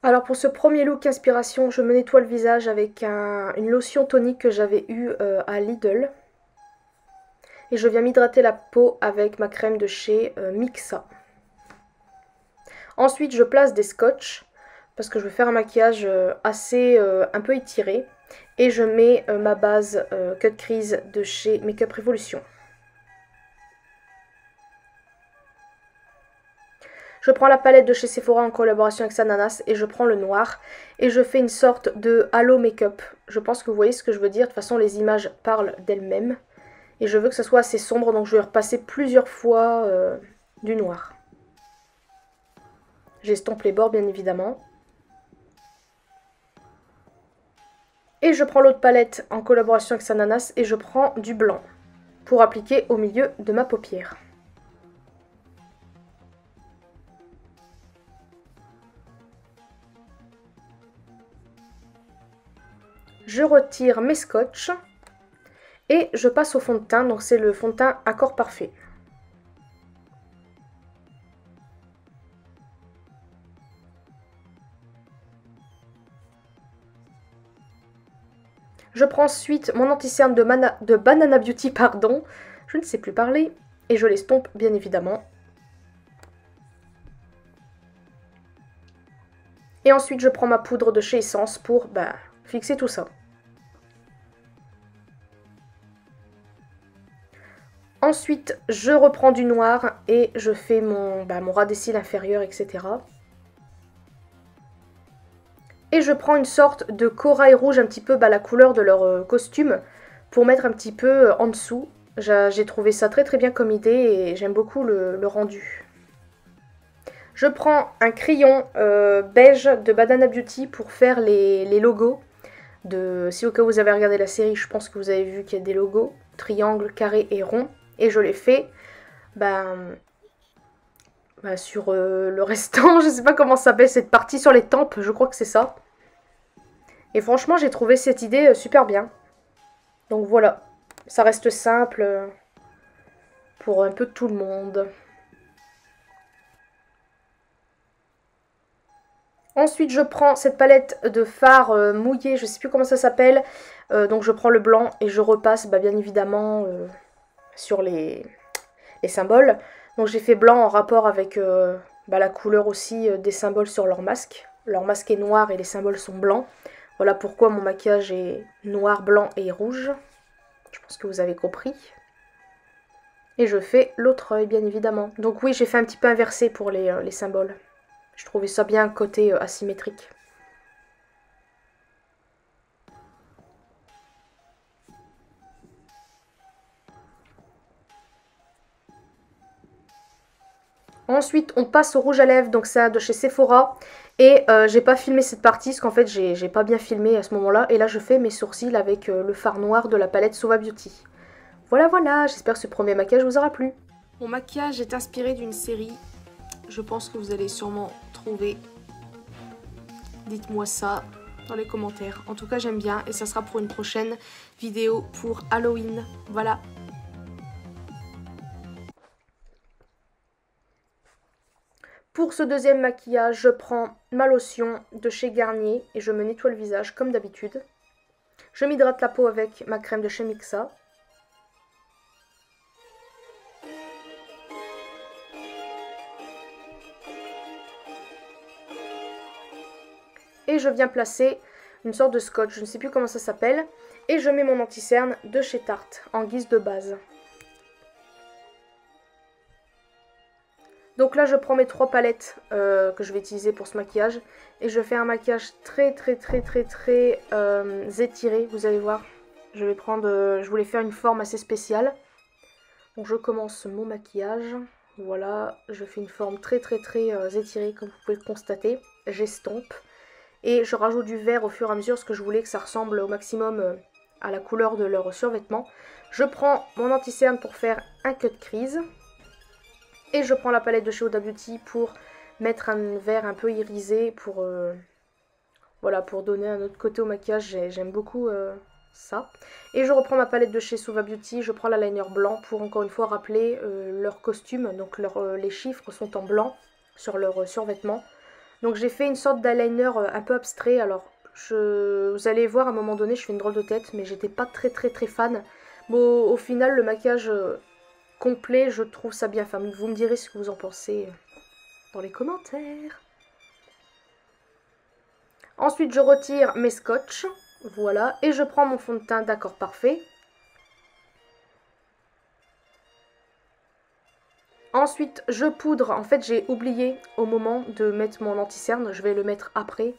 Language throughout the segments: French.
Alors pour ce premier look inspiration, je me nettoie le visage avec une lotion tonique que j'avais eue à Lidl. Et je viens m'hydrater la peau avec ma crème de chez Mixa. Ensuite je place des scotch parce que je vais faire un maquillage assez un peu étiré. Et je mets ma base Cut Crease de chez Makeup Revolution. Je prends la palette de chez Sephora en collaboration avec Sananas et je prends le noir et je fais une sorte de halo make-up. Je pense que vous voyez ce que je veux dire. De toute façon, les images parlent d'elles-mêmes. Et je veux que ça soit assez sombre, donc je vais repasser plusieurs fois du noir. J'estompe les bords, bien évidemment. Et je prends l'autre palette en collaboration avec Sananas et je prends du blanc pour appliquer au milieu de ma paupière. Je retire mes scotch et je passe au fond de teint, donc c'est le fond de teint Accord Parfait. Je prends ensuite mon anti-cerne de Banana Beauty, pardon, je ne sais plus parler, et je l'estompe bien évidemment. Et ensuite je prends ma poudre de chez Essence pour fixer tout ça. Ensuite je reprends du noir et je fais mon ras des cils inférieur, etc. Et je prends une sorte de corail rouge, un petit peu la couleur de leur costume, pour mettre un petit peu en dessous. J'ai trouvé ça très très bien comme idée et j'aime beaucoup le rendu. Je prends un crayon beige de Banana Beauty pour faire les logos. Si au cas où vous avez regardé la série, je pense que vous avez vu qu'il y a des logos, triangle, carré et rond. Et je les fais sur le restant, je sais pas comment ça s'appelle cette partie sur les tempes, je crois que c'est ça. Et franchement, j'ai trouvé cette idée super bien. Donc voilà, ça reste simple pour un peu tout le monde. Ensuite, je prends cette palette de fard mouillé, je sais plus comment ça s'appelle. Donc je prends le blanc et je repasse bien évidemment sur les symboles. Donc j'ai fait blanc en rapport avec la couleur aussi des symboles sur leur masque. Leur masque est noir et les symboles sont blancs. Voilà pourquoi mon maquillage est noir, blanc et rouge. Je pense que vous avez compris. Et je fais l'autre œil, bien évidemment. Donc oui, j'ai fait un petit peu inversé pour les symboles. Je trouvais ça bien côté asymétrique. Ensuite, on passe au rouge à lèvres, donc c'est de chez Sephora. Et j'ai pas filmé cette partie, parce qu'en fait, j'ai pas bien filmé à ce moment-là. Et là, je fais mes sourcils avec le fard noir de la palette Sova Beauty. Voilà, voilà, j'espère que ce premier maquillage vous aura plu. Mon maquillage est inspiré d'une série. Je pense que vous allez sûrement trouver. Dites-moi ça dans les commentaires. En tout cas, j'aime bien et ça sera pour une prochaine vidéo pour Halloween. Voilà. Pour ce deuxième maquillage, je prends ma lotion de chez Garnier et je me nettoie le visage comme d'habitude. Je m'hydrate la peau avec ma crème de chez Mixa. Et je viens placer une sorte de scotch, je ne sais plus comment ça s'appelle. Et je mets mon anti-cerne de chez Tarte en guise de base. Donc là, je prends mes 3 palettes que je vais utiliser pour ce maquillage. Et je fais un maquillage très étiré, vous allez voir. Je voulais faire une forme assez spéciale. Donc je commence mon maquillage. Voilà, je fais une forme très étirée comme vous pouvez le constater. J'estompe. Et je rajoute du vert au fur et à mesure parce que je voulais que ça ressemble au maximum à la couleur de leur survêtement. Je prends mon anti-cerne pour faire un cut crease. Et je prends la palette de chez Huda Beauty pour mettre un vert un peu irisé pour, voilà, pour donner un autre côté au maquillage. J'aime beaucoup ça. Et je reprends ma palette de chez Suva Beauty. Je prends l'eyeliner blanc pour encore une fois rappeler leur costume. Donc les chiffres sont en blanc sur leur survêtement. Donc j'ai fait une sorte d'eyeliner un peu abstrait. Alors vous allez voir à un moment donné, je fais une drôle de tête, mais j'étais pas très fan. Bon, au final, le maquillage complet, je trouve ça bien. Enfin, vous me direz ce que vous en pensez dans les commentaires. Ensuite, je retire mes scotch. Voilà. Et je prends mon fond de teint d'accord parfait. Ensuite, je poudre. En fait, j'ai oublié au moment de mettre mon anti-cerne. Je vais le mettre après.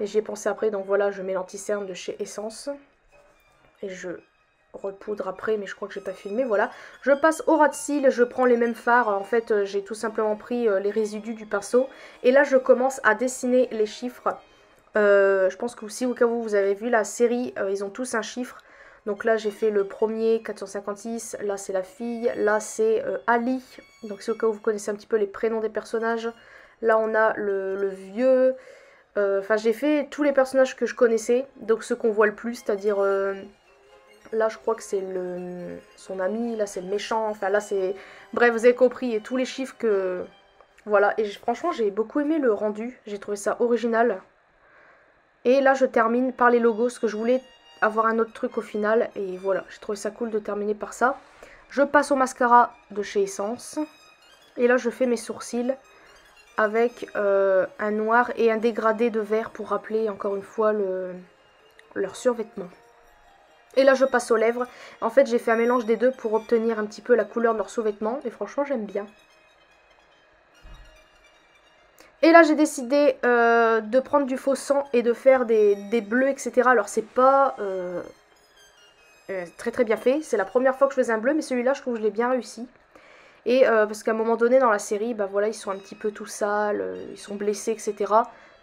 Et j'y ai pensé après. Donc voilà, je mets l'anti-cerne de chez Essence. Et je repoudre après, mais je crois que j'ai pas filmé. Voilà. Je passe au ras de cils. Je prends les mêmes fards. En fait, j'ai tout simplement pris les résidus du pinceau. Et là, je commence à dessiner les chiffres. Je pense que si au cas où vous avez vu la série, ils ont tous un chiffre. Donc là j'ai fait le premier 456, là c'est la fille, là c'est Ali. Donc c'est au cas où vous connaissez un petit peu les prénoms des personnages. Là on a le vieux. Enfin j'ai fait tous les personnages que je connaissais, donc ceux qu'on voit le plus, c'est-à-dire là je crois que c'est son ami, là c'est le méchant, enfin là c'est... Bref vous avez compris, et tous les chiffres que... Voilà, et franchement j'ai beaucoup aimé le rendu, j'ai trouvé ça original. Et là je termine par les logos, parce que je voulais avoir un autre truc au final. Et voilà, j'ai trouvé ça cool de terminer par ça. Je passe au mascara de chez Essence. Et là je fais mes sourcils avec un noir et un dégradé de vert pour rappeler encore une fois leur survêtement. Et là je passe aux lèvres. En fait j'ai fait un mélange des deux pour obtenir un petit peu la couleur de leur sous-vêtement. Et franchement j'aime bien. Et là j'ai décidé de prendre du faux sang et de faire des bleus, etc. Alors c'est pas très bien fait. C'est la première fois que je faisais un bleu, mais celui-là je trouve que je l'ai bien réussi. Et parce qu'à un moment donné dans la série, bah voilà, ils sont un petit peu tout sales, ils sont blessés, etc.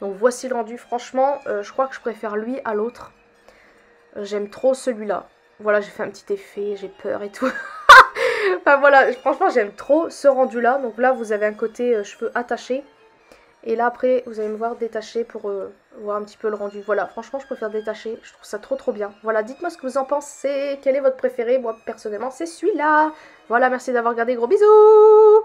Donc voici le rendu. Franchement, je crois que je préfère lui à l'autre. J'aime trop celui-là. Voilà, j'ai fait un petit effet, j'ai peur et tout. Enfin voilà, franchement j'aime trop ce rendu-là. Donc là vous avez un côté cheveux attachés. Et là après vous allez me voir détacher pour voir un petit peu le rendu. Voilà, franchement je préfère détacher, je trouve ça trop bien. Voilà, dites-moi ce que vous en pensez, quel est votre préféré. Moi personnellement c'est celui-là. Voilà, merci d'avoir regardé, gros bisous.